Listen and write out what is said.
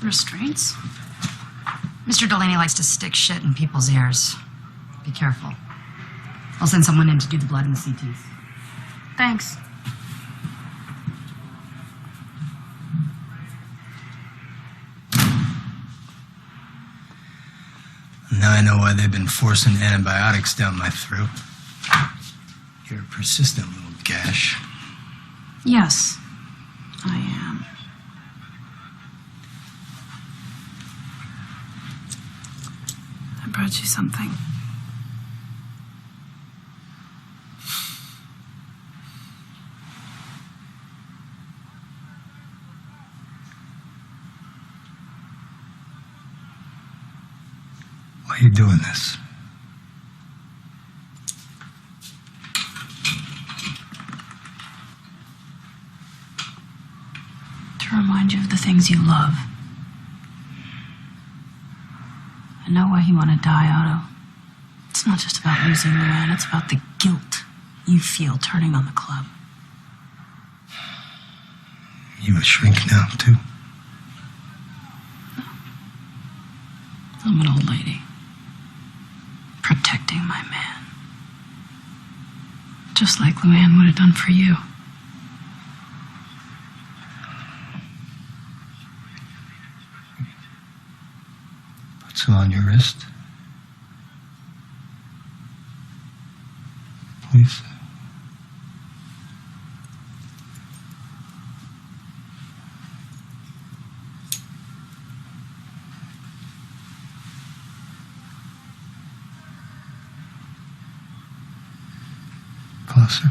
Restraints? Mr. Delaney likes to stick shit in people's ears. Be careful. I'll send someone in to do the blood and the CTs. Thanks. Now I know why they've been forcing antibiotics down my throat. You're a persistent little gash. Yes, I am. I brought you something. Why are you doing this? To remind you of the things you love. I know why you want to die, Otto. It's not just about losing Luann, it's about the guilt you feel turning on the club. You a shrink now, too? I'm an old lady. Protecting my man. Just like Luann would have done for you. Put some on your wrist. Please. Closer.